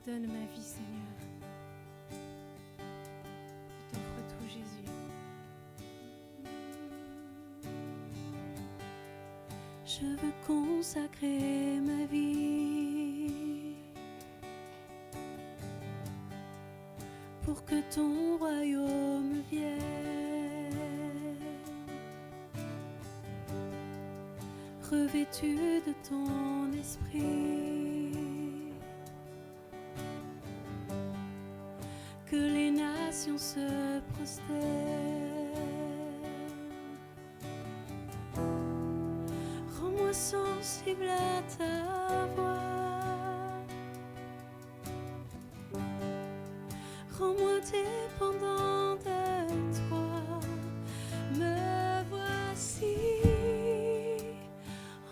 donne ma vie, Seigneur. Je t'offre tout, Jésus. Je veux consacrer ma vie pour que ton royaume vienne, revêtu de ton esprit, que les nations se prosternent. Rends-moi sensible à ta voix, rends-moi dépendant de toi. Me voici,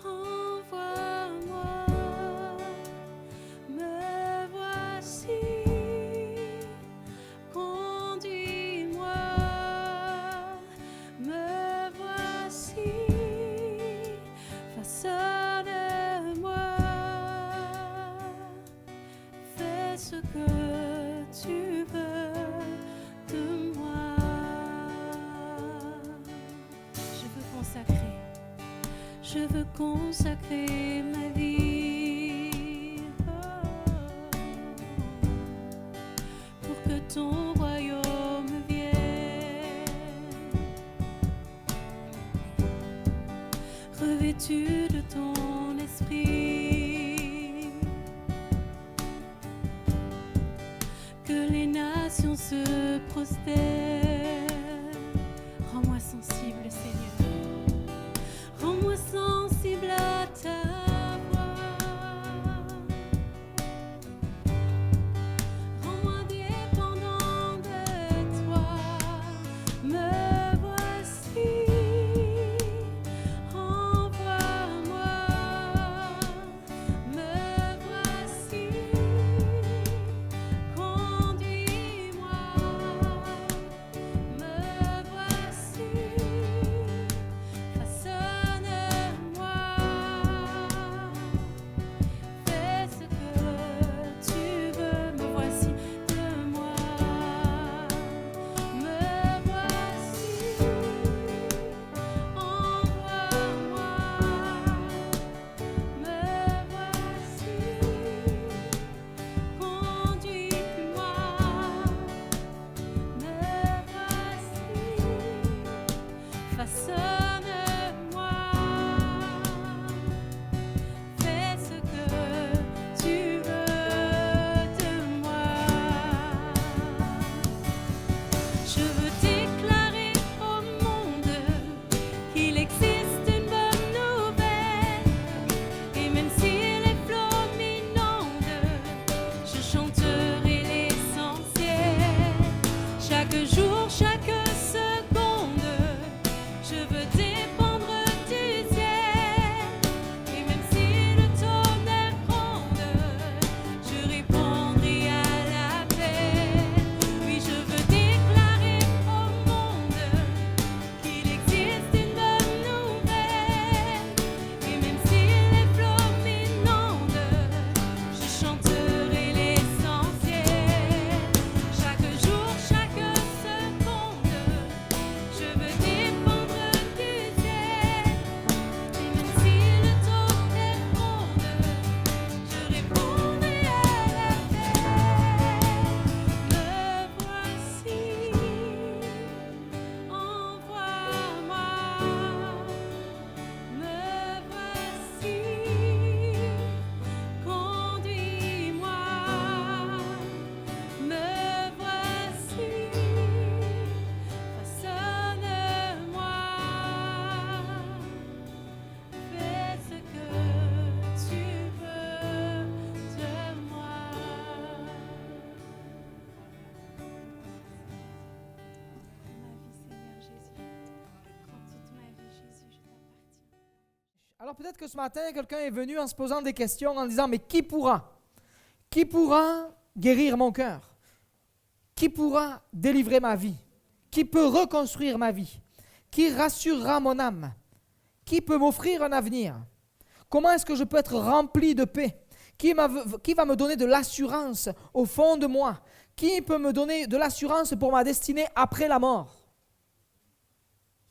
envoie-moi. Me voici, conduis-moi. Me voici, façonne-moi. Fais ce que tu veux de moi. Je veux consacrer ma vie, pour que ton royaume vienne, revêtu de ton esprit, que les nations se prosternent. Rends-moi sensible, Seigneur. Rends-moi sensible à ta voix. Rends-moi dépendant de toi. Me voici, envoie-moi. Me voici, conduis-moi. Me voici, façonne-moi. Fais ce que tu veux. Me voici de moi. Me voici, envoie-moi. Me voici, conduis-moi. Me voici, façonne-moi. Fais ce que tu veux de moi. Je veux déclarer au monde qu'il existe une bonne nouvelle. Et même si les flots m'inondent, je chanterai l'essentiel. Chaque jour, chaque seconde, je veux dépendre du ciel. Et même si le tonnerre gronde, je répondrai à l'appel. Oui, je veux déclarer au monde qu'il existe une bonne nouvelle. Et même si les flots m'inondent, je chanterai l'essentiel. Chaque jour, chaque seconde, je veux dépendre du ciel. Et même si le tonnerre gronde, je répondrai à l'appel. Me voici, envoie-moi. Me voici, conduis-moi. Me voici, façonne-moi. Fais ce que tu veux de moi. Ma vie, Seigneur Jésus. Prends toute ma vie, Jésus, je t'appartiens. Alors peut-être que ce matin, quelqu'un est venu en se posant des questions, en disant, mais qui pourra guérir mon cœur? Qui pourra délivrer ma vie? Qui peut reconstruire ma vie? Qui rassurera mon âme? Qui peut m'offrir un avenir? Comment est-ce que je peux être rempli de paix? Qui va me donner de l'assurance au fond de moi? Qui peut me donner de l'assurance pour ma destinée après la mort?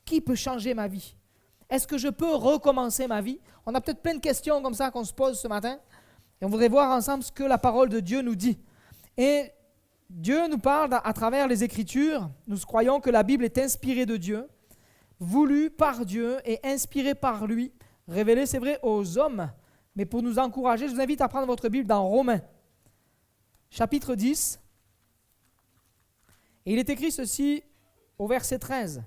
Qui peut changer ma vie? Est-ce que je peux recommencer ma vie? On a peut-être plein de questions comme ça qu'on se pose ce matin. Et on voudrait voir ensemble ce que la parole de Dieu nous dit. Et Dieu nous parle à travers les Écritures. Nous croyons que la Bible est inspirée de Dieu, voulue par Dieu et inspirée par lui, révélée, c'est vrai, aux hommes. Mais pour nous encourager, je vous invite à prendre votre Bible dans Romains, chapitre 10. Et il est écrit ceci au verset 13.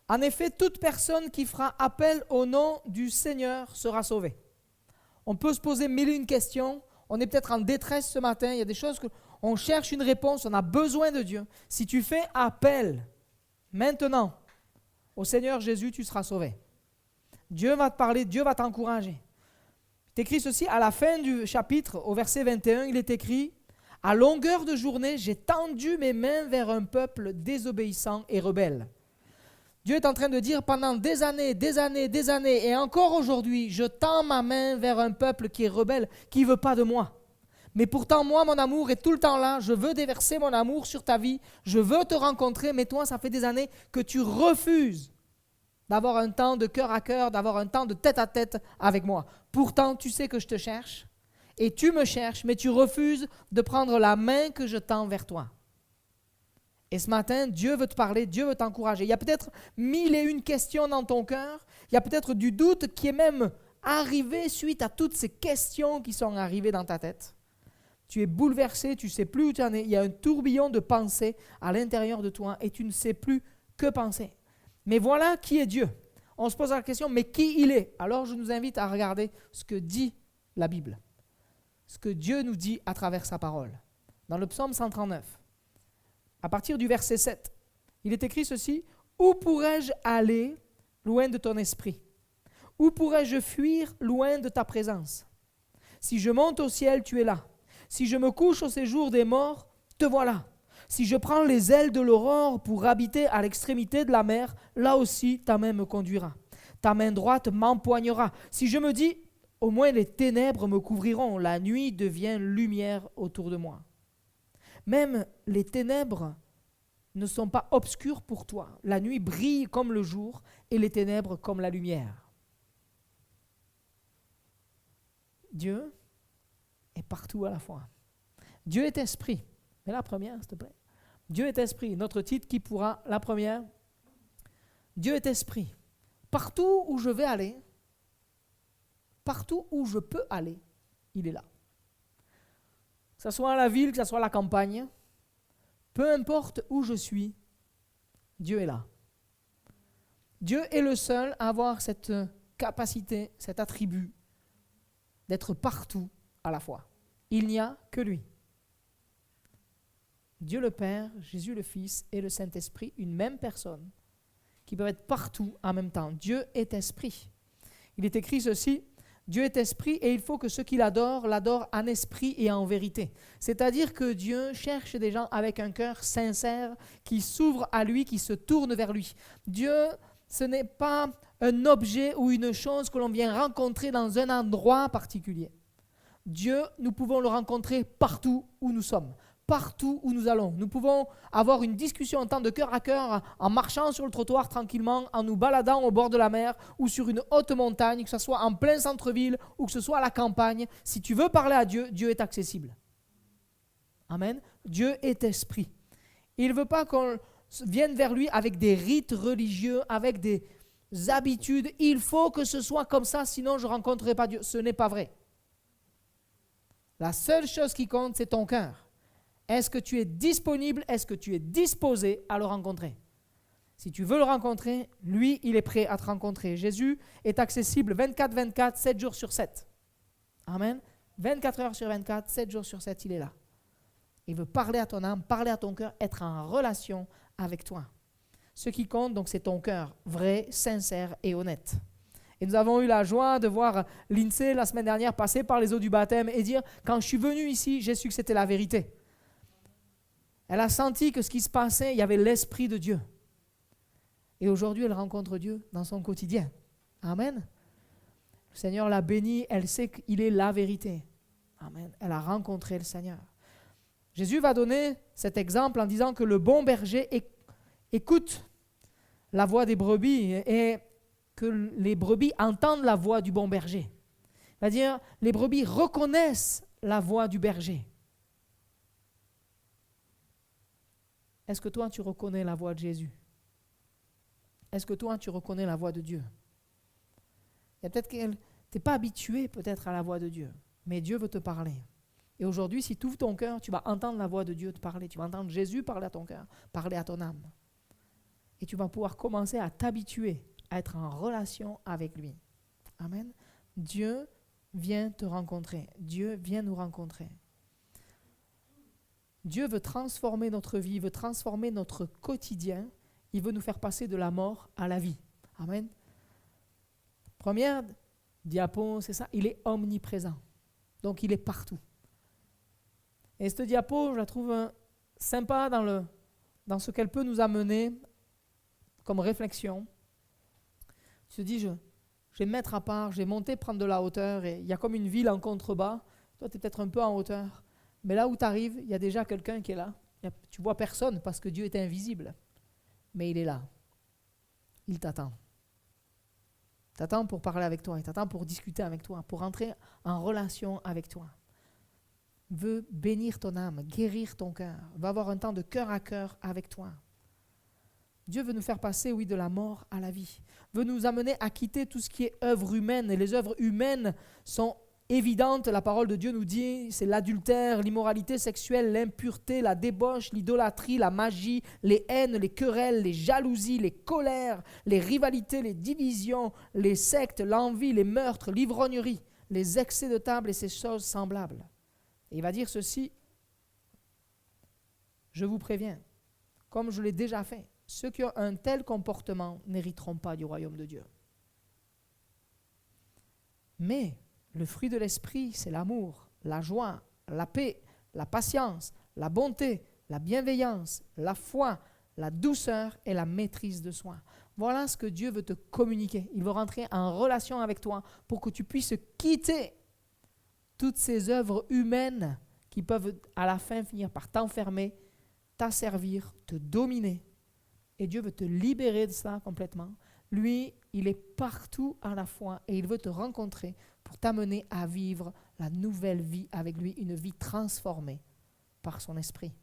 En effet, toute personne qui fera appel au nom du Seigneur sera sauvée. On peut se poser mille et une questions. On est peut-être en détresse ce matin. Il y a des choses on cherche une réponse. On a besoin de Dieu. Si tu fais appel maintenant au Seigneur Jésus, tu seras sauvé. Dieu va te parler, Dieu va t'encourager. Il est écrit ceci à la fin du chapitre, au verset 21, il est écrit « À longueur de journée, j'ai tendu mes mains vers un peuple désobéissant et rebelle. » Dieu est en train de dire pendant des années, et encore aujourd'hui, je tends ma main vers un peuple qui est rebelle, qui ne veut pas de moi. Mais pourtant, moi, mon amour est tout le temps là. Je veux déverser mon amour sur ta vie. Je veux te rencontrer, mais toi, ça fait des années que tu refuses d'avoir un temps de cœur à cœur, d'avoir un temps de tête à tête avec moi. Pourtant, tu sais que je te cherche, et tu me cherches, mais tu refuses de prendre la main que je tends vers toi. Et ce matin, Dieu veut te parler, Dieu veut t'encourager. Il y a peut-être mille et une questions dans ton cœur. Il y a peut-être du doute qui est même arrivé suite à toutes ces questions qui sont arrivées dans ta tête. Tu es bouleversé, tu ne sais plus où tu en es. Il y a un tourbillon de pensées à l'intérieur de toi et tu ne sais plus que penser. Mais voilà qui est Dieu. On se pose la question, mais qui il est? Alors je nous invite à regarder ce que dit la Bible. Ce que Dieu nous dit à travers sa parole. Dans le psaume 139. À partir du verset 7, il est écrit ceci, « Où pourrais-je aller loin de ton esprit? Où pourrais-je fuir loin de ta présence? Si je monte au ciel, tu es là. Si je me couche au séjour des morts, te voilà. Si je prends les ailes de l'aurore pour habiter à l'extrémité de la mer, là aussi ta main me conduira. Ta main droite m'empoignera. Si je me dis, au moins les ténèbres me couvriront, la nuit devient lumière autour de moi. Même les ténèbres ne sont pas obscures pour toi. La nuit brille comme le jour et les ténèbres comme la lumière. » Dieu est partout à la fois. Dieu est esprit. Mais la première, s'il te plaît. Dieu est esprit. Notre titre qui pourra, la première. Dieu est esprit. Partout où je vais aller, partout où je peux aller, il est là. Que ce soit à la ville, que ce soit à la campagne, peu importe où je suis, Dieu est là. Dieu est le seul à avoir cette capacité, cet attribut d'être partout à la fois. Il n'y a que lui. Dieu le Père, Jésus le Fils et le Saint-Esprit, une même personne, qui peuvent être partout en même temps. Dieu est esprit. Il est écrit ceci, Dieu est esprit et il faut que ceux qui l'adorent en esprit et en vérité. C'est-à-dire que Dieu cherche des gens avec un cœur sincère, qui s'ouvrent à lui, qui se tournent vers lui. Dieu, ce n'est pas un objet ou une chose que l'on vient rencontrer dans un endroit particulier. Dieu, nous pouvons le rencontrer partout où nous sommes. Partout où nous allons. Nous pouvons avoir une discussion en temps de cœur à cœur en marchant sur le trottoir tranquillement, en nous baladant au bord de la mer ou sur une haute montagne, que ce soit en plein centre-ville ou que ce soit à la campagne. Si tu veux parler à Dieu, Dieu est accessible. Amen. Dieu est esprit. Il ne veut pas qu'on vienne vers lui avec des rites religieux, avec des habitudes. Il faut que ce soit comme ça, sinon je ne rencontrerai pas Dieu. Ce n'est pas vrai. La seule chose qui compte, c'est ton cœur. Est-ce que tu es disponible? Est-ce que tu es disposé à le rencontrer? Si tu veux le rencontrer, lui, il est prêt à te rencontrer. Jésus est accessible 24/24, 7 jours sur 7. Amen. 24 heures sur 24, 7 jours sur 7, il est là. Il veut parler à ton âme, parler à ton cœur, être en relation avec toi. Ce qui compte, donc, c'est ton cœur, vrai, sincère et honnête. Et nous avons eu la joie de voir Lindsay la semaine dernière passer par les eaux du baptême et dire, quand je suis venu ici, j'ai su que c'était la vérité. Elle a senti que ce qui se passait, il y avait l'Esprit de Dieu. Et aujourd'hui, elle rencontre Dieu dans son quotidien. Amen. Le Seigneur l'a bénie, elle sait qu'il est la vérité. Amen. Elle a rencontré le Seigneur. Jésus va donner cet exemple en disant que le bon berger écoute la voix des brebis et que les brebis entendent la voix du bon berger. C'est-à-dire, les brebis reconnaissent la voix du berger. Est-ce que toi, tu reconnais la voix de Jésus? Est-ce que toi, tu reconnais la voix de Dieu? Il y a peut-être que tu n'es pas habitué peut-être à la voix de Dieu, mais Dieu veut te parler. Et aujourd'hui, si tu ouvres ton cœur, tu vas entendre la voix de Dieu te parler. Tu vas entendre Jésus parler à ton cœur, parler à ton âme. Et tu vas pouvoir commencer à t'habituer à être en relation avec lui. Amen. Dieu vient te rencontrer. Dieu vient nous rencontrer. Dieu veut transformer notre vie, veut transformer notre quotidien. Il veut nous faire passer de la mort à la vie. Amen. Première diapo, c'est ça, il est omniprésent. Donc il est partout. Et cette diapo, je la trouve sympa dans ce qu'elle peut nous amener comme réflexion. Tu te dis, je vais me mettre à part, je vais monter, prendre de la hauteur, et il y a comme une ville en contrebas. Toi, tu es peut-être un peu en hauteur. Mais là où tu arrives, il y a déjà quelqu'un qui est là. Tu vois personne parce que Dieu est invisible. Mais il est là. Il t'attend. Il t'attend pour parler avec toi. Il t'attend pour discuter avec toi, pour entrer en relation avec toi. Il veut bénir ton âme, guérir ton cœur. Il va avoir un temps de cœur à cœur avec toi. Dieu veut nous faire passer, oui, de la mort à la vie. Il veut nous amener à quitter tout ce qui est œuvre humaine. Et les œuvres humaines sont évidentes. La parole de Dieu nous dit, c'est l'adultère, l'immoralité sexuelle, l'impureté, la débauche, l'idolâtrie, la magie, les haines, les querelles, les jalousies, les colères, les rivalités, les divisions, les sectes, l'envie, les meurtres, l'ivrognerie, les excès de table et ces choses semblables. Et il va dire ceci, je vous préviens, comme je l'ai déjà fait, ceux qui ont un tel comportement n'hériteront pas du royaume de Dieu. Mais le fruit de l'esprit, c'est l'amour, la joie, la paix, la patience, la bonté, la bienveillance, la foi, la douceur et la maîtrise de soi. Voilà ce que Dieu veut te communiquer. Il veut rentrer en relation avec toi pour que tu puisses quitter toutes ces œuvres humaines qui peuvent à la fin finir par t'enfermer, t'asservir, te dominer. Et Dieu veut te libérer de ça complètement. Lui, il est partout à la fois et il veut te rencontrer pour t'amener à vivre la nouvelle vie avec lui, une vie transformée par son esprit.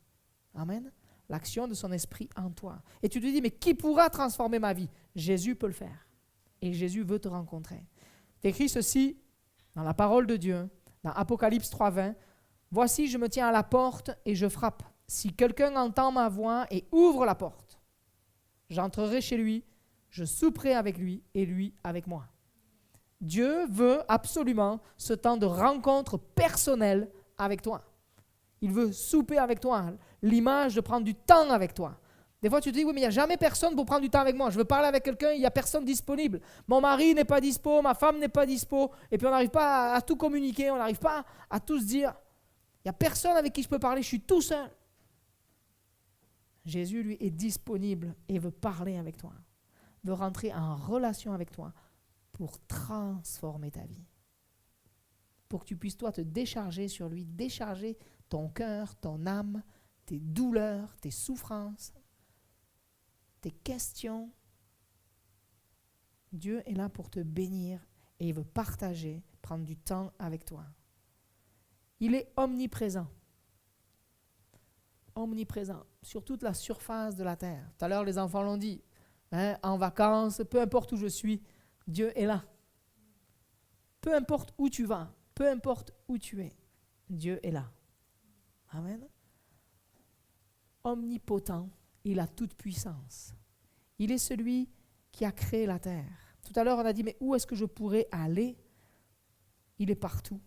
Amen. L'action de son esprit en toi. Et tu te dis, mais qui pourra transformer ma vie? Jésus peut le faire. Et Jésus veut te rencontrer. C'est écrit ceci dans la parole de Dieu, dans Apocalypse 3:20. Voici, je me tiens à la porte et je frappe. Si quelqu'un entend ma voix et ouvre la porte, j'entrerai chez lui, je souperai avec lui et lui avec moi. Dieu veut absolument ce temps de rencontre personnelle avec toi. Il veut souper avec toi, l'image de prendre du temps avec toi. Des fois, tu te dis, oui, mais il n'y a jamais personne pour prendre du temps avec moi. Je veux parler avec quelqu'un, il n'y a personne disponible. Mon mari n'est pas dispo, ma femme n'est pas dispo, et puis on n'arrive pas à tout communiquer, on n'arrive pas à tout se dire. Il n'y a personne avec qui je peux parler, je suis tout seul. Jésus, lui, est disponible et veut parler avec toi, veut rentrer en relation avec toi pour transformer ta vie. Pour que tu puisses, toi, te décharger sur lui, décharger ton cœur, ton âme, tes douleurs, tes souffrances, tes questions. Dieu est là pour te bénir et il veut partager, prendre du temps avec toi. Il est omniprésent. Omniprésent sur toute la surface de la terre. Tout à l'heure, les enfants l'ont dit, en vacances, peu importe où je suis, Dieu est là. Peu importe où tu vas, peu importe où tu es, Dieu est là. Amen. Omnipotent, il a toute puissance. Il est celui qui a créé la terre. Tout à l'heure, on a dit, mais où est-ce que je pourrais aller? Il est partout.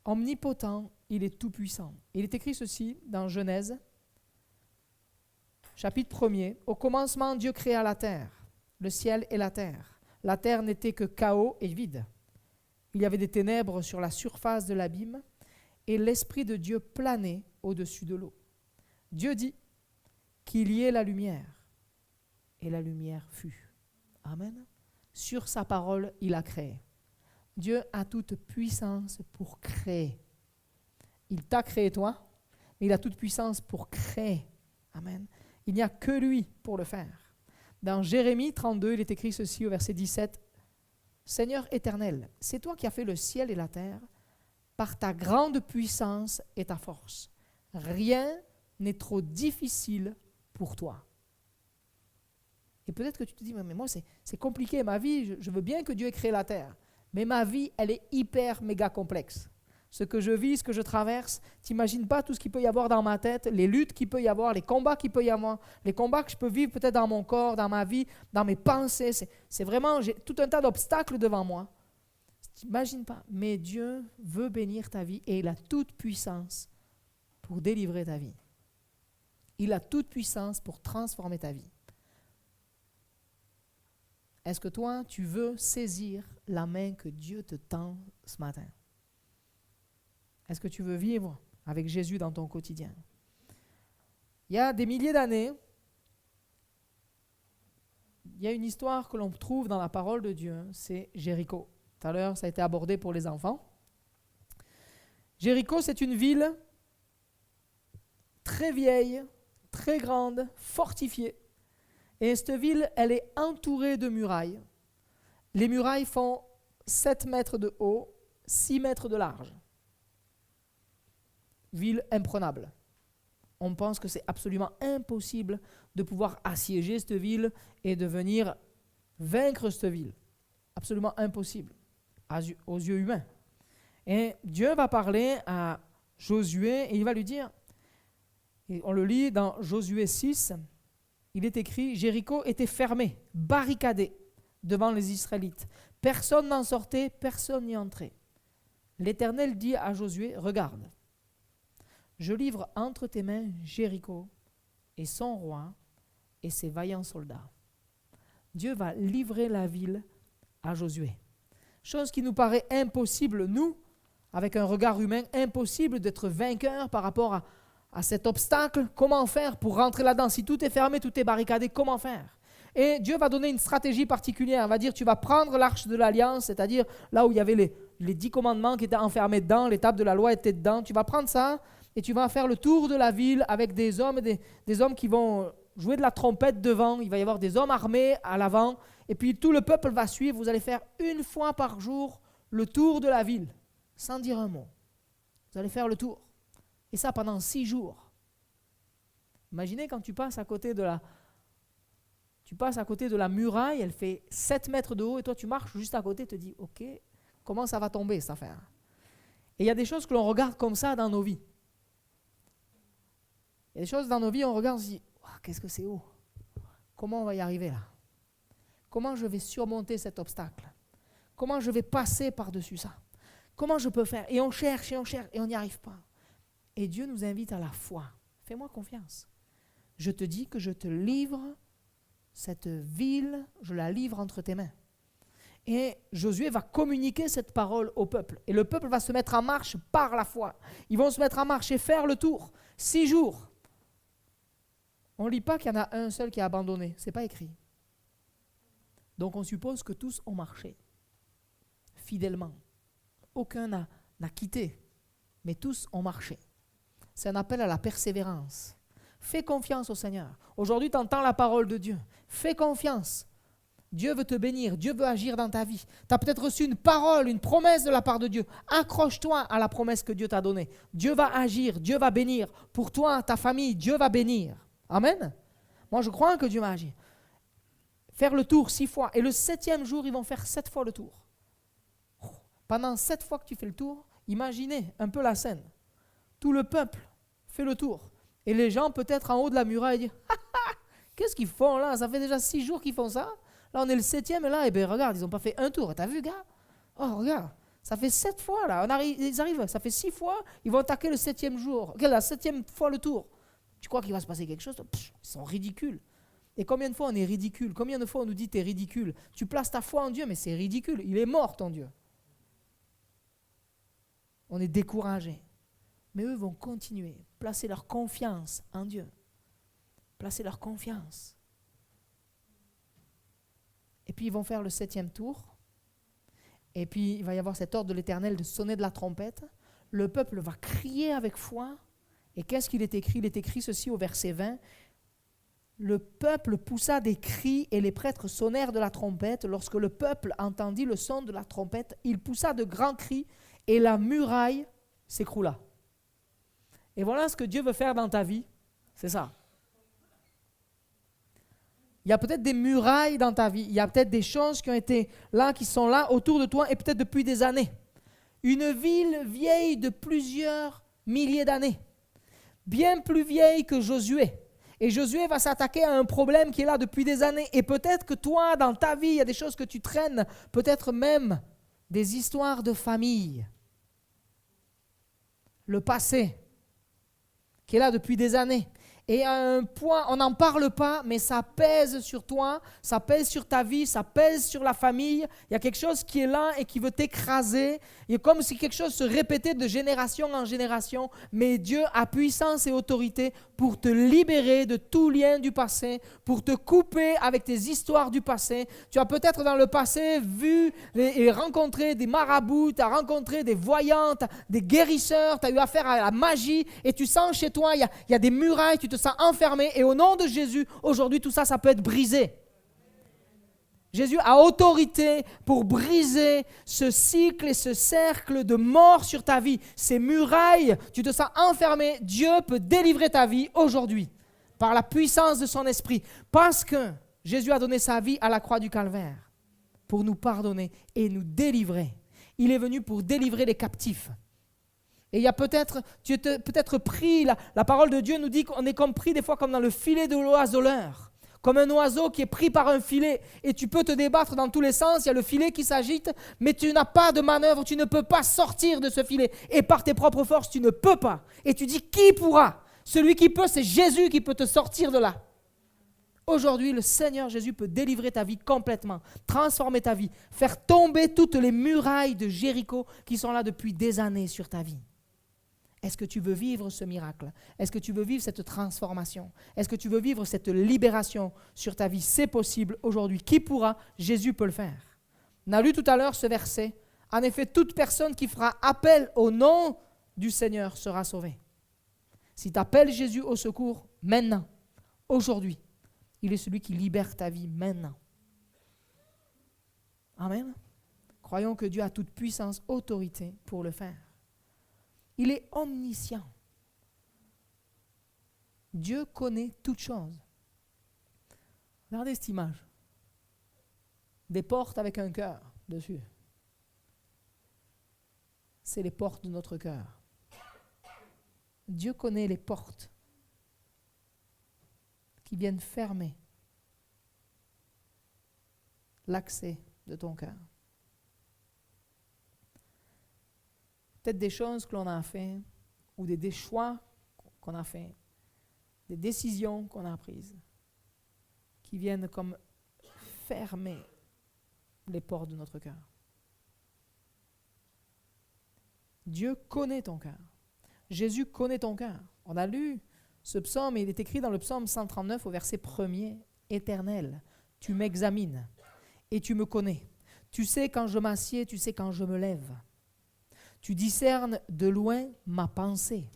Omnipotent, il est tout puissant. Il est écrit ceci dans Genèse, chapitre 1er. Au commencement, Dieu créa la terre, le ciel et la terre. La terre n'était que chaos et vide. Il y avait des ténèbres sur la surface de l'abîme et l'Esprit de Dieu planait au-dessus de l'eau. Dieu dit qu'il y ait la lumière et la lumière fut. Amen. Sur sa parole, il a créé. Dieu a toute puissance pour créer. Il t'a créé toi, mais il a toute puissance pour créer. Amen. Il n'y a que lui pour le faire. Dans Jérémie 32, il est écrit ceci au verset 17. Seigneur éternel, c'est toi qui as fait le ciel et la terre par ta grande puissance et ta force. Rien n'est trop difficile pour toi. Et peut-être que tu te dis, mais moi c'est compliqué, ma vie, je veux bien que Dieu ait créé la terre, mais ma vie, elle est hyper méga complexe. Ce que je vis, ce que je traverse, t'imagines pas tout ce qu'il peut y avoir dans ma tête, les luttes qu'il peut y avoir, les combats qu'il peut y avoir, les combats que je peux vivre peut-être dans mon corps, dans ma vie, dans mes pensées. C'est vraiment, j'ai tout un tas d'obstacles devant moi. T'imagines pas, mais Dieu veut bénir ta vie et il a toute puissance pour délivrer ta vie. Il a toute puissance pour transformer ta vie. Est-ce que toi, tu veux saisir la main que Dieu te tend ce matin? Est-ce que tu veux vivre avec Jésus dans ton quotidien? Il y a des milliers d'années, il y a une histoire que l'on trouve dans la parole de Dieu, c'est Jéricho. Tout à l'heure, ça a été abordé pour les enfants. Jéricho, c'est une ville très vieille, très grande, fortifiée. Et cette ville, elle est entourée de murailles. Les murailles font 7 mètres de haut, 6 mètres de large. Ville imprenable. On pense que c'est absolument impossible de pouvoir assiéger cette ville et de venir vaincre cette ville. Absolument impossible aux yeux humains. Et Dieu va parler à Josué et il va lui dire, et on le lit dans Josué 6, il est écrit, Jéricho était fermé, barricadé devant les Israélites. Personne n'en sortait, personne n'y entrait. L'Éternel dit à Josué, regarde, je livre entre tes mains Jéricho et son roi et ses vaillants soldats. Dieu va livrer la ville à Josué. Chose qui nous paraît impossible, nous, avec un regard humain, impossible d'être vainqueur par rapport à cet obstacle. Comment faire pour rentrer là-dedans? Si tout est fermé, tout est barricadé, comment faire? Et Dieu va donner une stratégie particulière. Il va dire, tu vas prendre l'arche de l'Alliance, c'est-à-dire là où il y avait les 10 commandements qui étaient enfermés dedans, les tables de la loi étaient dedans. Tu vas prendre ça et tu vas faire le tour de la ville avec des hommes, des hommes qui vont jouer de la trompette devant. Il va y avoir des hommes armés à l'avant. Et puis tout le peuple va suivre. Vous allez faire une fois par jour le tour de la ville, sans dire un mot. Vous allez faire le tour. Et ça pendant 6 jours. Imaginez quand tu passes à côté de la muraille, elle fait 7 mètres de haut et toi tu marches juste à côté et te dis, ok, comment ça va tomber cette affaire? Et il y a des choses que l'on regarde comme ça dans nos vies. Il y a des choses dans nos vies, on regarde et on se dit, oh, qu'est-ce que c'est haut? Comment on va y arriver là? Comment je vais surmonter cet obstacle? Comment je vais passer par-dessus ça? Comment je peux faire? Et on cherche et on n'y arrive pas. Et Dieu nous invite à la foi. Fais-moi confiance. Je te dis que je te livre cette ville, je la livre entre tes mains. Et Josué va communiquer cette parole au peuple. Et le peuple va se mettre en marche par la foi. Ils vont se mettre en marche et faire le tour. 6 jours. On ne lit pas qu'il y en a un seul qui a abandonné. Ce n'est pas écrit. Donc on suppose que tous ont marché fidèlement. Aucun n'a quitté, mais tous ont marché. C'est un appel à la persévérance. Fais confiance au Seigneur. Aujourd'hui, tu entends la parole de Dieu. Fais confiance. Dieu veut te bénir. Dieu veut agir dans ta vie. Tu as peut-être reçu une parole, une promesse de la part de Dieu. Accroche-toi à la promesse que Dieu t'a donnée. Dieu va agir. Dieu va bénir. Pour toi, ta famille, Dieu va bénir. Amen. Moi, je crois que Dieu va agir. Faire le tour 6 fois. Et le 7e jour, ils vont faire 7 fois le tour. Pendant 7 fois que tu fais le tour, imaginez un peu la scène. Tout le peuple fait le tour. Et les gens, peut-être en haut de la muraille, disent qu'est-ce qu'ils font là? Ça fait déjà 6 jours qu'ils font ça. Là, on est le 7e et là, et bien regarde, ils n'ont pas fait un tour. T'as vu, gars? Oh, regarde, ça fait 7 fois là. Ils arrivent, ça fait 6 fois, ils vont attaquer le 7e jour. La 7e fois le tour. Tu crois qu'il va se passer quelque chose? Ils sont ridicules. Et combien de fois on est ridicule? Combien de fois on nous dit t'es ridicule? Tu places ta foi en Dieu, mais c'est ridicule. Il est mort ton Dieu. On est découragé. Mais eux vont continuer, placer leur confiance en Dieu. Placer leur confiance. Et puis ils vont faire le 7e tour. Et puis, il va y avoir cet ordre de l'Éternel de sonner de la trompette. Le peuple va crier avec foi. Et qu'est-ce qu'il est écrit? Il est écrit ceci au verset 20. Le peuple poussa des cris et les prêtres sonnèrent de la trompette. Lorsque le peuple entendit le son de la trompette, il poussa de grands cris et la muraille s'écroula. Et voilà ce que Dieu veut faire dans ta vie. C'est ça. Il y a peut-être des murailles dans ta vie. Il y a peut-être des choses qui ont été là, qui sont là autour de toi et peut-être depuis des années. Une ville vieille de plusieurs milliers d'années. Bien plus vieille que Josué. Et Josué va s'attaquer à un problème qui est là depuis des années. Et peut-être que toi, dans ta vie, il y a des choses que tu traînes. Peut-être même des histoires de famille. Le passé, qui est là depuis des années. Et à un point, on n'en parle pas, mais ça pèse sur toi, ça pèse sur ta vie, ça pèse sur la famille. Il y a quelque chose qui est là et qui veut t'écraser. Il est comme si quelque chose se répétait de génération en génération. Mais Dieu a puissance et autorité pour te libérer de tout lien du passé, pour te couper avec tes histoires du passé. Tu as peut-être dans le passé vu et rencontré des marabouts, tu as rencontré des voyantes, des guérisseurs, tu as eu affaire à la magie et tu sens chez toi, il y a des murailles, tu te sens enfermé et au nom de Jésus, aujourd'hui tout ça, ça peut être brisé. Jésus a autorité pour briser ce cycle et ce cercle de mort sur ta vie. Ces murailles, tu te sens enfermé, Dieu peut délivrer ta vie aujourd'hui par la puissance de son esprit. Parce que Jésus a donné sa vie à la croix du Calvaire pour nous pardonner et nous délivrer. Il est venu pour délivrer les captifs. Et il y a peut-être, tu es peut-être pris, la parole de Dieu nous dit qu'on est comme pris des fois comme dans le filet de l'oiseleur, comme un oiseau qui est pris par un filet et tu peux te débattre dans tous les sens, il y a le filet qui s'agite, mais tu n'as pas de manœuvre, tu ne peux pas sortir de ce filet et par tes propres forces, tu ne peux pas. Et tu dis, qui pourra? Celui qui peut, c'est Jésus qui peut te sortir de là. Aujourd'hui, le Seigneur Jésus peut délivrer ta vie complètement, transformer ta vie, faire tomber toutes les murailles de Jéricho qui sont là depuis des années sur ta vie. Est-ce que tu veux vivre ce miracle? Est-ce que tu veux vivre cette transformation? Est-ce que tu veux vivre cette libération sur ta vie? C'est possible aujourd'hui. Qui pourra? Jésus peut le faire. On a lu tout à l'heure ce verset. En effet, toute personne qui fera appel au nom du Seigneur sera sauvée. Si tu appelles Jésus au secours maintenant, aujourd'hui, il est celui qui libère ta vie maintenant. Amen. Croyons que Dieu a toute puissance, autorité pour le faire. Il est omniscient. Dieu connaît toutes choses. Regardez cette image. Des portes avec un cœur dessus. C'est les portes de notre cœur. Dieu connaît les portes qui viennent fermer l'accès de ton cœur. Peut-être des choses que l'on a fait, ou des choix qu'on a fait, des décisions qu'on a prises, qui viennent comme fermer les portes de notre cœur. Dieu connaît ton cœur. Jésus connaît ton cœur. On a lu ce psaume, et il est écrit dans le psaume 139 au verset 1er, « Éternel, tu m'examines et tu me connais. Tu sais quand je m'assieds, tu sais quand je me lève. Tu discernes de loin ma pensée.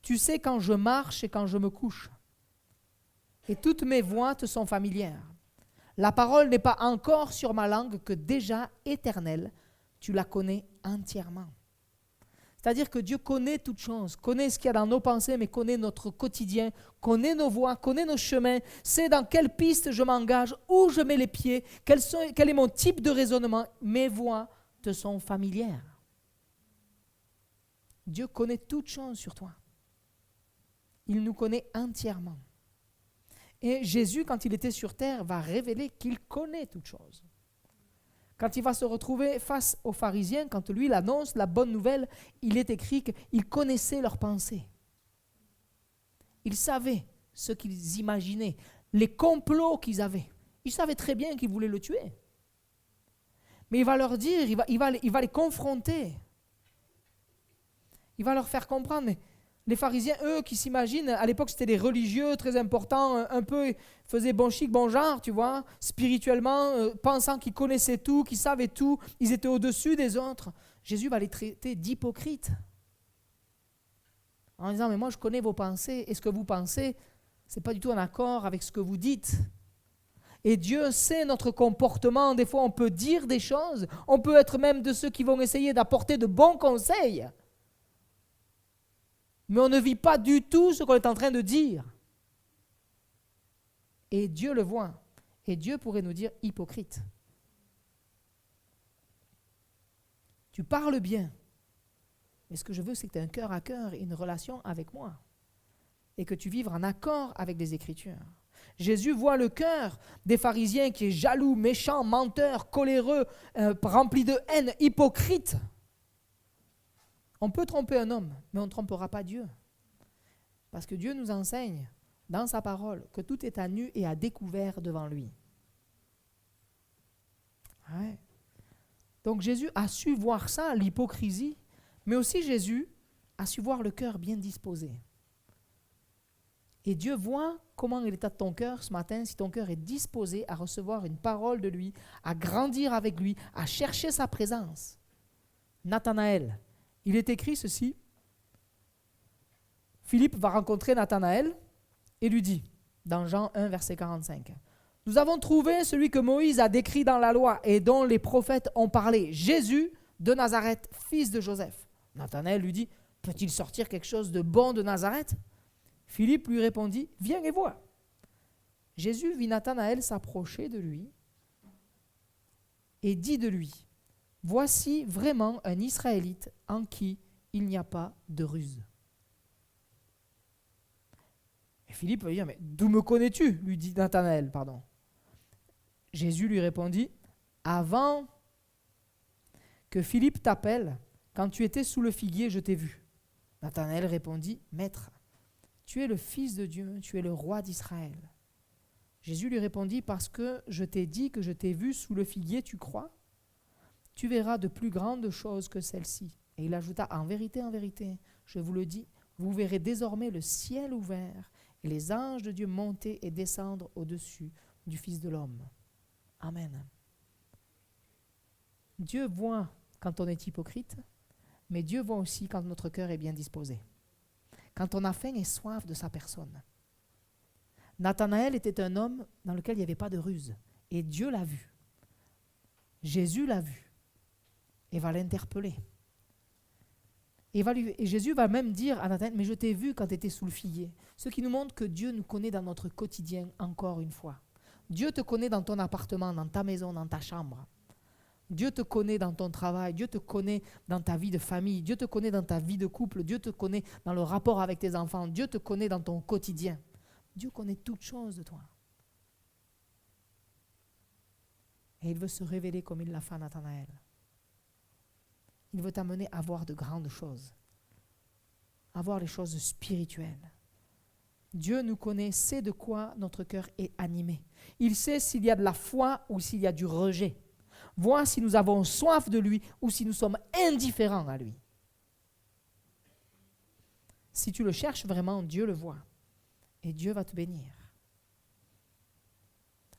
Tu sais quand je marche et quand je me couche. Et toutes mes voies te sont familières. La parole n'est pas encore sur ma langue que déjà, Éternel, tu la connais entièrement. » C'est-à-dire que Dieu connaît toutes choses, connaît ce qu'il y a dans nos pensées, mais connaît notre quotidien, connaît nos voies, connaît nos chemins, sait dans quelle piste je m'engage, où je mets les pieds, quel est mon type de raisonnement. Mes voies te sont familières. Dieu connaît toutes choses sur toi. Il nous connaît entièrement. Et Jésus, quand il était sur terre, va révéler qu'il connaît toutes choses. Quand il va se retrouver face aux pharisiens, quand lui il annonce la bonne nouvelle, il est écrit qu'il connaissait leurs pensées. Il savait ce qu'ils imaginaient, les complots qu'ils avaient. Il savait très bien qu'ils voulaient le tuer. Mais il va leur dire, il va les confronter. Il va leur faire comprendre, mais Les pharisiens, eux, qui s'imaginent, à l'époque c'était des religieux très importants, un peu faisaient bon chic, bon genre, tu vois, spirituellement, pensant qu'ils connaissaient tout, qu'ils savaient tout, ils étaient au-dessus des autres. Jésus va les traiter d'hypocrites. En disant, mais moi je connais vos pensées, et ce que vous pensez, ce n'est pas du tout en accord avec ce que vous dites. Et Dieu sait notre comportement, des fois on peut dire des choses, on peut être même de ceux qui vont essayer d'apporter de bons conseils. Mais on ne vit pas du tout ce qu'on est en train de dire. Et Dieu le voit. Et Dieu pourrait nous dire hypocrite. Tu parles bien. Mais ce que je veux, c'est que tu aies un cœur à cœur et une relation avec moi. Et que tu vives en accord avec les Écritures. Jésus voit le cœur des pharisiens qui est jaloux, méchant, menteur, coléreux, rempli de haine, hypocrite. On peut tromper un homme, mais on ne trompera pas Dieu. Parce que Dieu nous enseigne dans sa parole que tout est à nu et à découvert devant lui. Ouais. Donc Jésus a su voir ça, l'hypocrisie, mais aussi Jésus a su voir le cœur bien disposé. Et Dieu voit comment est l'état de ton cœur ce matin, si ton cœur est disposé à recevoir une parole de lui, à grandir avec lui, à chercher sa présence. Nathanaël. Il est écrit ceci. Philippe va rencontrer Nathanaël et lui dit, dans Jean 1, verset 45, « Nous avons trouvé celui que Moïse a décrit dans la loi et dont les prophètes ont parlé, Jésus de Nazareth, fils de Joseph. » Nathanaël lui dit, « Peut-il sortir quelque chose de bon de Nazareth ?» Philippe lui répondit, « Viens et vois. » Jésus vit Nathanaël s'approcher de lui et dit de lui, « Voici vraiment un Israélite en qui il n'y a pas de ruse. » Et Philippe va dire, « Mais d'où me connais-tu » lui dit Nathanaël, pardon. Jésus lui répondit, « Avant que Philippe t'appelle, quand tu étais sous le figuier, je t'ai vu. » Nathanaël répondit, « Maître, tu es le Fils de Dieu, tu es le roi d'Israël. » Jésus lui répondit, « Parce que je t'ai dit que je t'ai vu sous le figuier, tu crois ? Tu verras de plus grandes choses que celles-ci. » Et il ajouta, « En vérité, je vous le dis, vous verrez désormais le ciel ouvert et les anges de Dieu monter et descendre au-dessus du Fils de l'homme. » Amen. Dieu voit quand on est hypocrite, mais Dieu voit aussi quand notre cœur est bien disposé. Quand on a faim et soif de sa personne. Nathanaël était un homme dans lequel il n'y avait pas de ruse. Et Dieu l'a vu. Jésus l'a vu. Et va l'interpeller. Et Jésus va même dire à Nathanaël, « Mais je t'ai vu quand tu étais sous le figuier. » Ce qui nous montre que Dieu nous connaît dans notre quotidien encore une fois. Dieu te connaît dans ton appartement, dans ta maison, dans ta chambre. Dieu te connaît dans ton travail, Dieu te connaît dans ta vie de famille, Dieu te connaît dans ta vie de couple, Dieu te connaît dans le rapport avec tes enfants, Dieu te connaît dans ton quotidien. Dieu connaît toutes choses de toi. Et il veut se révéler comme il l'a fait à Nathanaël. Il veut t'amener à voir de grandes choses, à voir les choses spirituelles. Dieu nous connaît, sait de quoi notre cœur est animé. Il sait s'il y a de la foi ou s'il y a du rejet. Voir si nous avons soif de lui ou si nous sommes indifférents à lui. Si tu le cherches vraiment, Dieu le voit. Et Dieu va te bénir.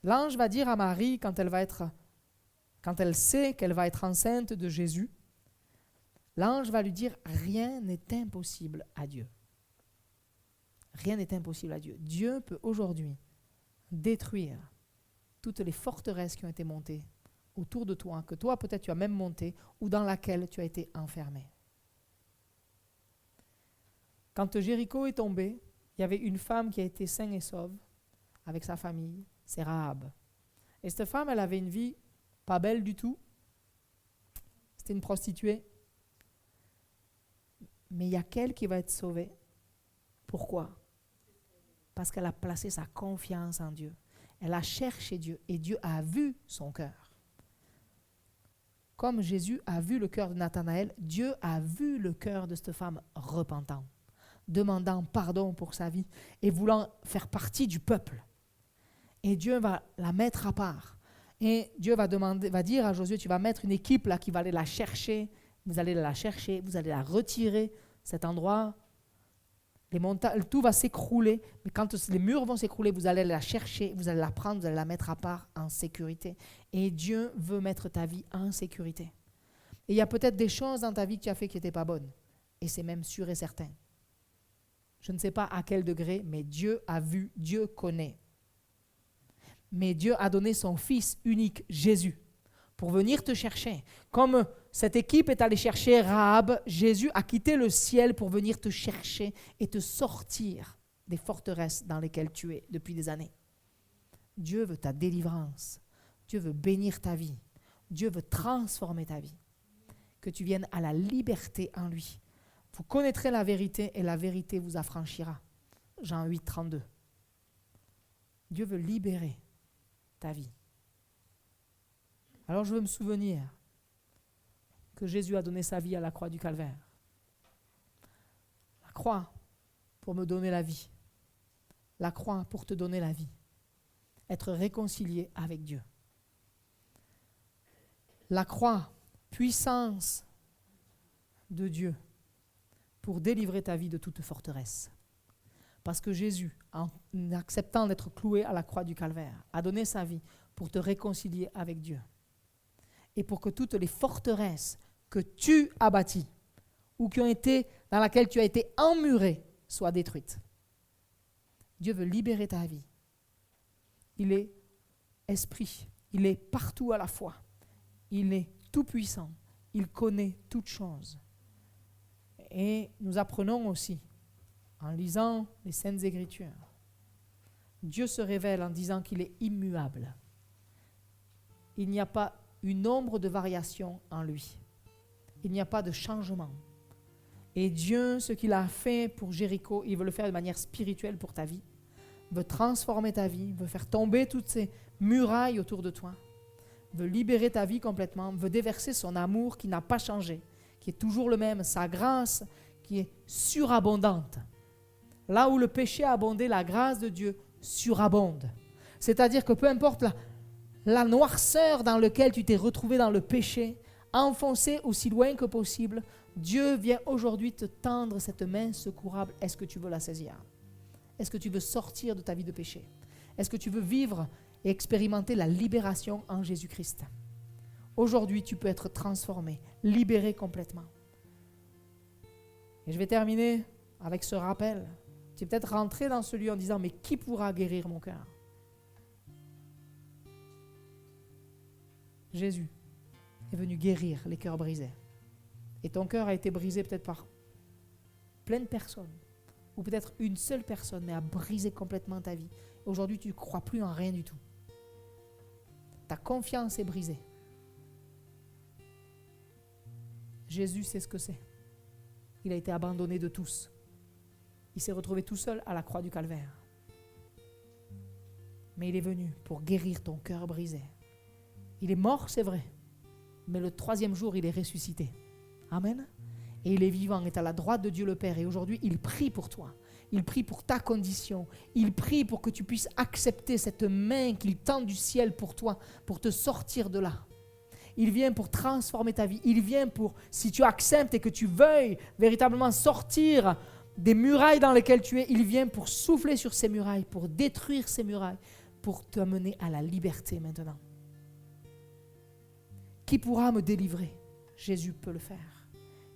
L'ange va dire à Marie, quand elle sait qu'elle va être enceinte de Jésus, l'ange va lui dire, rien n'est impossible à Dieu. Rien n'est impossible à Dieu. Dieu peut aujourd'hui détruire toutes les forteresses qui ont été montées autour de toi, que toi peut-être tu as même monté, ou dans laquelle tu as été enfermé. Quand Jéricho est tombé, il y avait une femme qui a été saine et sauve avec sa famille, c'est Rahab. Et cette femme, elle avait une vie pas belle du tout. C'était une prostituée. Mais il y a qu'elle qui va être sauvée. Pourquoi ? Parce qu'elle a placé sa confiance en Dieu. Elle a cherché Dieu et Dieu a vu son cœur. Comme Jésus a vu le cœur de Nathanaël, Dieu a vu le cœur de cette femme repentant, demandant pardon pour sa vie et voulant faire partie du peuple. Et Dieu va la mettre à part. Et Dieu va dire à Josué, tu vas mettre une équipe là qui va aller la chercher. Vous allez la chercher, vous allez la retirer, cet endroit Tout va s'écrouler, mais quand les murs vont s'écrouler, vous allez la chercher, vous allez la prendre, vous allez la mettre à part en sécurité. Et Dieu veut mettre ta vie en sécurité. Et il y a peut-être des choses dans ta vie que tu as fait qui n'étaient pas bonnes. Et c'est même sûr et certain. Je ne sais pas à quel degré, mais Dieu a vu, Dieu connaît. Mais Dieu a donné son Fils unique, Jésus, pour venir te chercher. Comme cette équipe est allée chercher Rahab, Jésus a quitté le ciel pour venir te chercher et te sortir des forteresses dans lesquelles tu es depuis des années. Dieu veut ta délivrance. Dieu veut bénir ta vie. Dieu veut transformer ta vie. Que tu viennes à la liberté en lui. Vous connaîtrez la vérité et la vérité vous affranchira. Jean 8, 32. Dieu veut libérer ta vie. Alors je veux me souvenir que Jésus a donné sa vie à la croix du Calvaire. La croix pour me donner la vie. La croix pour te donner la vie. Être réconcilié avec Dieu. La croix, puissance de Dieu pour délivrer ta vie de toute forteresse. Parce que Jésus, en acceptant d'être cloué à la croix du Calvaire, a donné sa vie pour te réconcilier avec Dieu. Et pour que toutes les forteresses que tu as bâties ou dans lesquelles tu as été emmuré soient détruites. Dieu veut libérer ta vie. Il est esprit. Il est partout à la fois. Il est tout-puissant. Il connaît toutes choses. Et nous apprenons aussi, en lisant les Saintes Écritures, Dieu se révèle en disant qu'il est immuable. Il n'y a pas une ombre de variation en lui. Il n'y a pas de changement. Et Dieu, ce qu'il a fait pour Jéricho, il veut le faire de manière spirituelle pour ta vie. Il veut transformer ta vie, il veut faire tomber toutes ces murailles autour de toi. Il veut libérer ta vie complètement, il veut déverser son amour qui n'a pas changé, qui est toujours le même, sa grâce qui est surabondante. Là où le péché a abondé, la grâce de Dieu surabonde. C'est-à-dire que peu importe la noirceur dans laquelle tu t'es retrouvé dans le péché, enfoncé aussi loin que possible, Dieu vient aujourd'hui te tendre cette main secourable. Est-ce que tu veux la saisir? Est-ce que tu veux sortir de ta vie de péché? Est-ce que tu veux vivre et expérimenter la libération en Jésus-Christ? Aujourd'hui, tu peux être transformé, libéré complètement. Et je vais terminer avec ce rappel. Tu es peut-être rentré dans ce lieu en disant, mais qui pourra guérir mon cœur? Jésus est venu guérir les cœurs brisés. Et ton cœur a été brisé peut-être par plein de personnes, ou peut-être une seule personne, mais a brisé complètement ta vie. Aujourd'hui, tu ne crois plus en rien du tout. Ta confiance est brisée. Jésus sait ce que c'est. Il a été abandonné de tous. Il s'est retrouvé tout seul à la croix du Calvaire. Mais il est venu pour guérir ton cœur brisé. Il est mort, c'est vrai, mais le 3e jour, il est ressuscité. Amen. Et il est vivant, il est à la droite de Dieu le Père. Et aujourd'hui, il prie pour toi. Il prie pour ta condition. Il prie pour que tu puisses accepter cette main qu'il tend du ciel pour toi, pour te sortir de là. Il vient pour transformer ta vie. Il vient pour, si tu acceptes et que tu veuilles véritablement sortir des murailles dans lesquelles tu es, il vient pour souffler sur ces murailles, pour détruire ces murailles, pour t'amener à la liberté maintenant. Qui pourra me délivrer? Jésus peut le faire.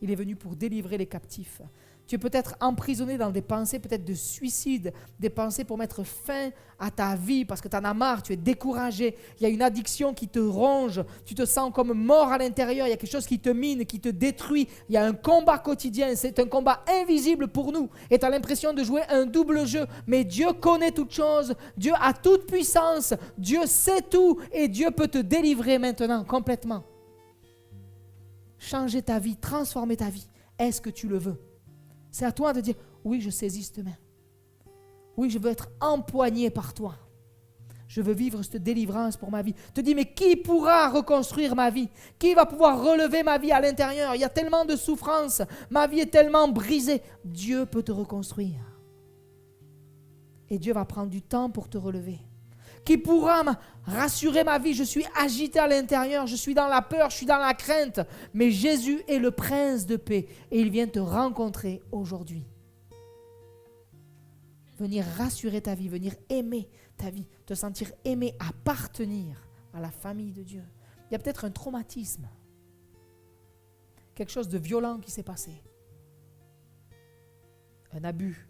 Il est venu pour délivrer les captifs. Tu es peut-être emprisonné dans des pensées peut-être de suicide, des pensées pour mettre fin à ta vie parce que tu en as marre, tu es découragé, il y a une addiction qui te ronge, tu te sens comme mort à l'intérieur, il y a quelque chose qui te mine, qui te détruit, il y a un combat quotidien, c'est un combat invisible pour nous et tu as l'impression de jouer un double jeu, mais Dieu connaît toutes choses, Dieu a toute puissance, Dieu sait tout et Dieu peut te délivrer maintenant complètement. Changer ta vie, transformer ta vie, est-ce que tu le veux? C'est à toi de dire, oui, je saisis cette main. Oui, je veux être empoigné par toi. Je veux vivre cette délivrance pour ma vie. Te dis, mais qui pourra reconstruire ma vie? Qui va pouvoir relever ma vie à l'intérieur? Il y a tellement de souffrance. Ma vie est tellement brisée. Dieu peut te reconstruire. Et Dieu va prendre du temps pour te relever. Qui pourra rassurer ma vie? Je suis agité à l'intérieur, je suis dans la peur, je suis dans la crainte. Mais Jésus est le prince de paix et il vient te rencontrer aujourd'hui. venir rassurer ta vie, venir aimer ta vie, te sentir aimé, appartenir à la famille de Dieu. Il y a peut-être un traumatisme, quelque chose de violent qui s'est passé, un abus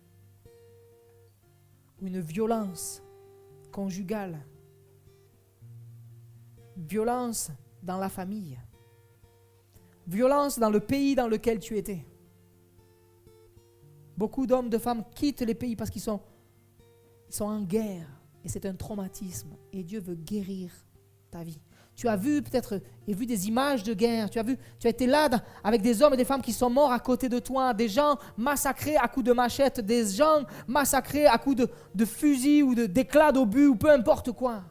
ou une violence conjugale, violence dans la famille, violence dans le pays dans lequel tu étais. Beaucoup d'hommes, de femmes quittent les pays parce qu'ils sont en guerre et c'est un traumatisme et Dieu veut guérir ta vie. Tu as vu peut-être des images de guerre, tu as été là avec des hommes et des femmes qui sont morts à côté de toi, des gens massacrés à coups de machette, des gens massacrés à coups de fusil ou d'éclats d'obus ou peu importe quoi.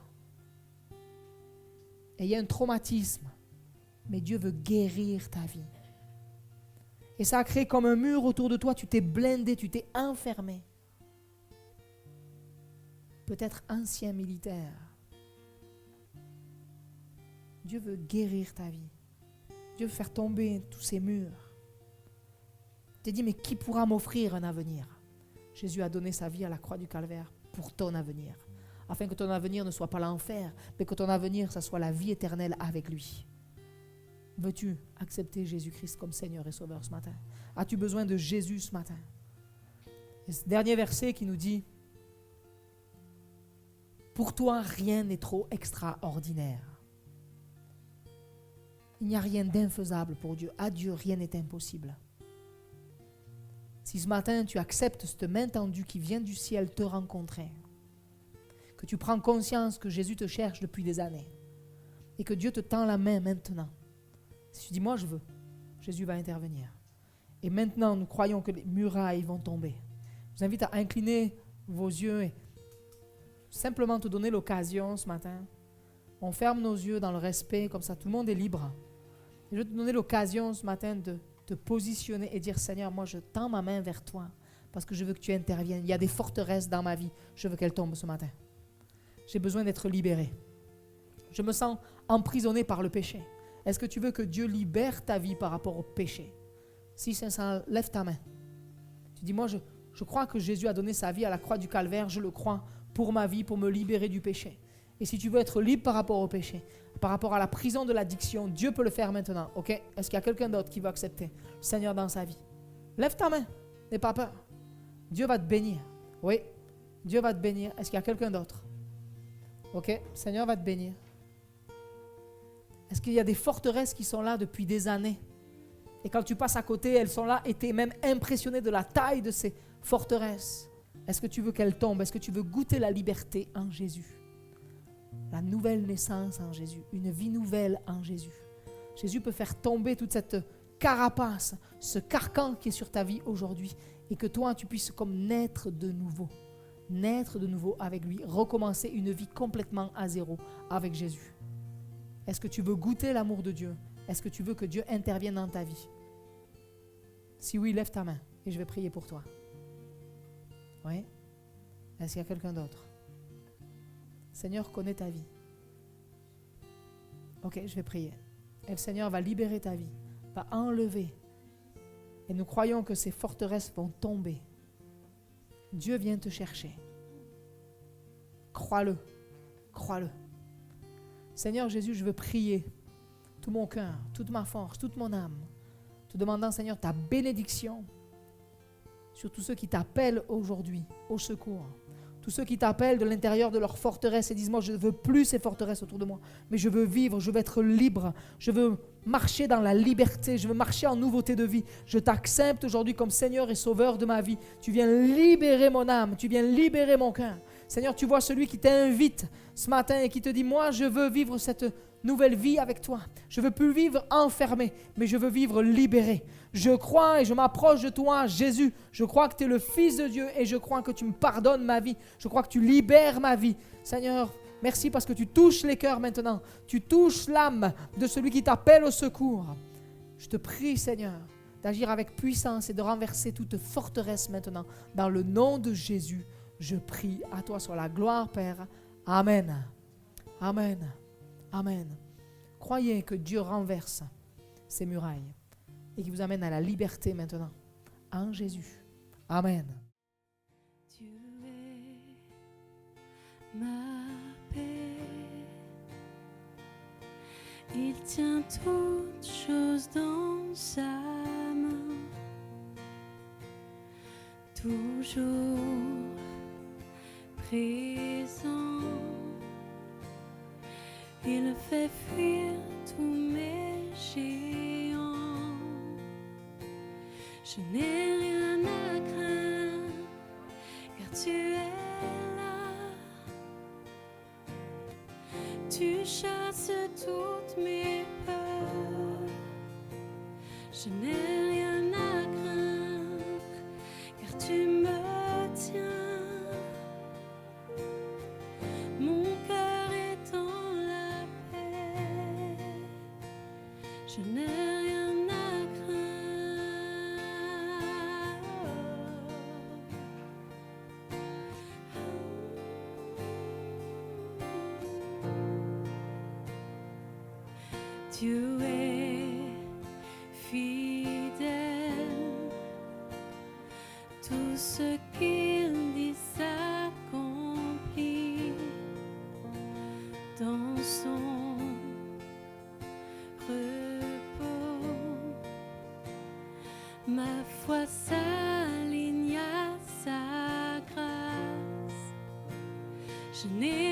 Et il y a un traumatisme, mais Dieu veut guérir ta vie. Et ça a créé comme un mur autour de toi, tu t'es blindé, tu t'es enfermé. Peut-être ancien militaire. Dieu veut guérir ta vie. Dieu veut faire tomber tous ces murs. Tu t'es dit, mais qui pourra m'offrir un avenir? Jésus a donné sa vie à la croix du Calvaire pour ton avenir. Afin que ton avenir ne soit pas l'enfer, mais que ton avenir, ça soit la vie éternelle avec lui. Veux-tu accepter Jésus-Christ comme Seigneur et Sauveur ce matin? As-tu besoin de Jésus ce matin? Et ce dernier verset qui nous dit, pour toi, rien n'est trop extraordinaire. Il n'y a rien d'infaisable pour Dieu. À Dieu, rien n'est impossible. Si ce matin, tu acceptes cette main tendue qui vient du ciel te rencontrer, que tu prends conscience que Jésus te cherche depuis des années et que Dieu te tend la main maintenant, si tu dis, moi je veux, Jésus va intervenir. Et maintenant, nous croyons que les murailles vont tomber. Je vous invite à incliner vos yeux et simplement te donner l'occasion ce matin. On ferme nos yeux dans le respect, comme ça tout le monde est libre. Et je vais te donner l'occasion ce matin de te positionner et dire, Seigneur, moi je tends ma main vers toi parce que je veux que tu interviennes. Il y a des forteresses dans ma vie, je veux qu'elles tombent ce matin. J'ai besoin d'être libéré. Je me sens emprisonné par le péché. Est-ce que tu veux que Dieu libère ta vie par rapport au péché? Si c'est ça, lève ta main. Tu dis, moi je crois que Jésus a donné sa vie à la croix du Calvaire, je le crois pour ma vie, pour me libérer du péché. Et si tu veux être libre par rapport au péché, par rapport à la prison de l'addiction, Dieu peut le faire maintenant. Ok? Est-ce qu'il y a quelqu'un d'autre qui veut accepter le Seigneur dans sa vie? Lève ta main, n'aie pas peur. Dieu va te bénir. Oui, Dieu va te bénir. Est-ce qu'il y a quelqu'un d'autre? Ok, le Seigneur va te bénir. Est-ce qu'il y a des forteresses qui sont là depuis des années? Et quand tu passes à côté, elles sont là et tu es même impressionné de la taille de ces forteresses. Est-ce que tu veux qu'elles tombent? Est-ce que tu veux goûter la liberté en Jésus? La nouvelle naissance en Jésus, une vie nouvelle en Jésus. Jésus peut faire tomber toute cette carapace, ce carcan qui est sur ta vie aujourd'hui et que toi, tu puisses comme naître de nouveau avec lui, recommencer une vie complètement à zéro avec Jésus. Est-ce que tu veux goûter l'amour de Dieu? Est-ce que tu veux que Dieu intervienne dans ta vie? Si oui, lève ta main et je vais prier pour toi. Oui? Est-ce qu'il y a quelqu'un d'autre? Seigneur, connais ta vie. Ok, je vais prier. Et le Seigneur va libérer ta vie, va enlever. Et nous croyons que ces forteresses vont tomber. Dieu vient te chercher. Crois-le, crois-le. Seigneur Jésus, je veux prier tout mon cœur, toute ma force, toute mon âme, te demandant, Seigneur, ta bénédiction sur tous ceux qui t'appellent aujourd'hui au secours. Tous ceux qui t'appellent de l'intérieur de leur forteresse et disent, moi je ne veux plus ces forteresses autour de moi, mais je veux vivre, je veux être libre, je veux marcher dans la liberté, je veux marcher en nouveauté de vie. Je t'accepte aujourd'hui comme Seigneur et Sauveur de ma vie. Tu viens libérer mon âme, tu viens libérer mon cœur. Seigneur, tu vois celui qui t'invite ce matin et qui te dit, moi je veux vivre cette nouvelle vie avec toi. Je ne veux plus vivre enfermé, mais je veux vivre libéré. Je crois et je m'approche de toi, Jésus. Je crois que tu es le Fils de Dieu et je crois que tu me pardonnes ma vie. Je crois que tu libères ma vie. Seigneur, merci parce que tu touches les cœurs maintenant. Tu touches l'âme de celui qui t'appelle au secours. Je te prie, Seigneur, d'agir avec puissance et de renverser toute forteresse maintenant. Dans le nom de Jésus, je prie. À toi soit la gloire, Père. Amen. Amen. Amen. Croyez que Dieu renverse ces murailles et qui vous amène à la liberté maintenant. En Jésus. Amen. Dieu est ma paix. Il tient toutes choses dans sa main, toujours présent. Il fait fuir tous mes géants. Je n'ai rien à craindre, car tu es là. Tu chasses toutes mes peurs. Je n'ai rien à craindre, car tu me tiens. Mon cœur est en la paix. Je n'ai rien à craindre. Dieu est fidèle, tout ce qu'il dit s'accomplit dans son repos. Ma foi s'aligne à sa grâce. Je n'ai